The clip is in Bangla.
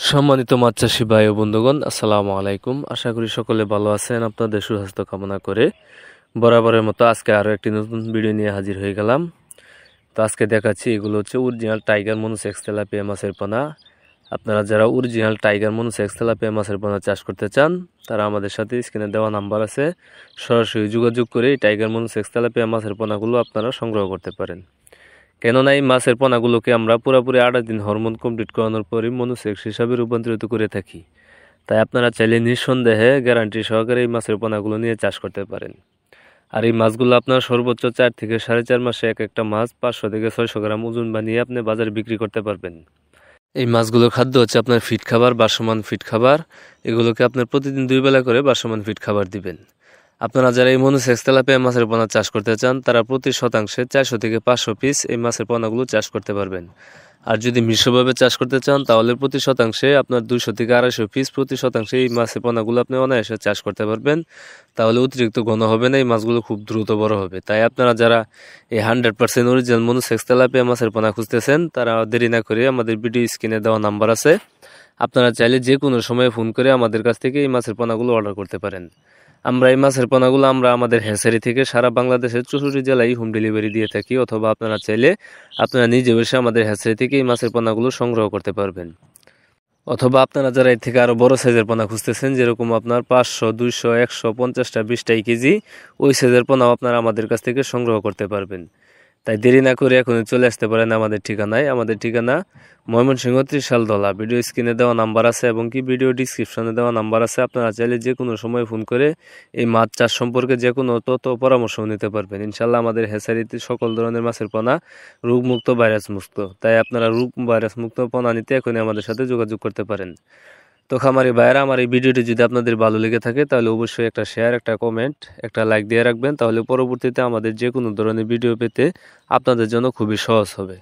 সম্মানিত মাছ চাষী ভাই ও বন্ধুগণ, আসসালামু আলাইকুম। আশা করি সকলে ভালো আছেন। আপনাদের সুস্বাস্থ্য কামনা করে বরাবরের মতো আজকে আরও একটি নতুন ভিডিও নিয়ে হাজির হয়ে গেলাম। তো আজকে দেখাচ্ছি এগুলো হচ্ছে অরিজিনাল টাইগার মনোসেক্স তেলাপিয়া মাছের পোনা। আপনারা যারা অরিজিনাল টাইগার মনোসেক্স তেলাপিয়া মাছের পোনা চাষ করতে চান তারা আমাদের সাথে স্ক্রিনে দেওয়া নাম্বার আছে, সরাসরি যোগাযোগ করে এই টাইগার মনোসেক্স তেলাপিয়া মাছের পোনাগুলো আপনারা সংগ্রহ করতে পারেন। কেননা এই মাছের পোনাগুলোকে আমরা পুরোপুরি 28 দিন হরমোন কমপ্লিট করানোর পরই মনোসেক্স হিসাবে রূপান্তরিত করে থাকি। তাই আপনারা চাইলে নিঃসন্দেহে গ্যারান্টি সহকারে এই মাছের পোনাগুলো নিয়ে চাষ করতে পারেন। আর এই মাছগুলো আপনার সর্বোচ্চ 4 থেকে 4.5 মাসে এক একটা মাছ 500 থেকে 600 গ্রাম ওজন বানিয়ে আপনি বাজারে বিক্রি করতে পারবেন। এই মাছগুলোর খাদ্য হচ্ছে আপনার ফিড খাবার, বাসমান ফিড খাবার। এগুলোকে আপনার প্রতিদিন 2 বেলা করে বাসমান ফিড খাবার দিবেন। আপনারা যারা এই মনোসেক্স তেলাপিয়া মাছের পোনা চাষ করতে চান তারা প্রতি শতাংশে 400 থেকে 500 পিস এই মাছের পোনাগুলো চাষ করতে পারবেন। আর যদি মিশ্রভাবে চাষ করতে চান তাহলে প্রতি শতাংশে আপনার 200 থেকে 250 পিস প্রতি শতাংশে এই মাছের পোনাগুলো আপনি অনায়াসে চাষ করতে পারবেন। তাহলে অতিরিক্ত ঘন হবে না, এই মাছগুলো খুব দ্রুত বড় হবে। তাই আপনারা যারা এই 100% অরিজিনাল মনোসেক্স তেলাপিয়া মাছের পোনা খুঁজতেছেন তারা দেরি না করে আমাদের ভিডিও স্ক্রিনে দেওয়া নাম্বার আছে, আপনারা চাইলে যে কোনো সময় ফোন করে আমাদের কাছ থেকে এই মাছের পোনাগুলো অর্ডার করতে পারেন। আমরা এই মাছের পোনাগুলো আমাদের হ্যাচারি থেকে সারা বাংলাদেশের 64 জেলায় হোম ডেলিভারি দিয়ে থাকি, অথবা আপনারা চাইলে আপনারা নিজে এসে আমাদের হ্যাচারি থেকে এই মাছের পোনাগুলো সংগ্রহ করতে পারবেন। অথবা আপনারা যারা এর থেকে আরও বড় সাইজের পোনা খুঁজতেছেন, যেরকম আপনার 500, 200, 150টা 20টাই কেজি, ওই সাইজের পোনাও আপনারা আমাদের কাছ থেকে সংগ্রহ করতে পারবেন। তাই দেরি না করে এখনই চলে আসতে পারেন আমাদের ঠিকানায়। আমাদের ঠিকানা ময়মনসিংহ ত্রিশালতলা। ভিডিও স্ক্রিনে দেওয়া নাম্বার আছে এবং কি ভিডিও ডিসক্রিপশনে দেওয়া নাম্বার আছে। আপনারা চাইলে যে কোনো সময় ফোন করে এই মাছ চাষ সম্পর্কে যে কোনো তথ্য পরামর্শ নিতে পারবেন। ইনশাল্লাহ আমাদের হ্যাচারিতে সকল ধরনের মাছের পোনা রোগমুক্ত, ভাইরাস মুক্ত। তাই আপনারা রোগ ভাইরাস মুক্ত পোনা নিতে এখনই আমাদের সাথে যোগাযোগ করতে পারেন। তো খামারি ভাইয়েরা, আমার এই ভিডিওটি যদি আপনাদের ভালো লেগে থাকে তাহলে অবশ্যই একটা শেয়ার, একটা কমেন্ট, একটা লাইক দিয়ে রাখবেন। তাহলে পরবর্তীতে আমাদের যে কোনো ধরনের ভিডিও পেতে আপনাদের জন্য খুবই সহজ হবে।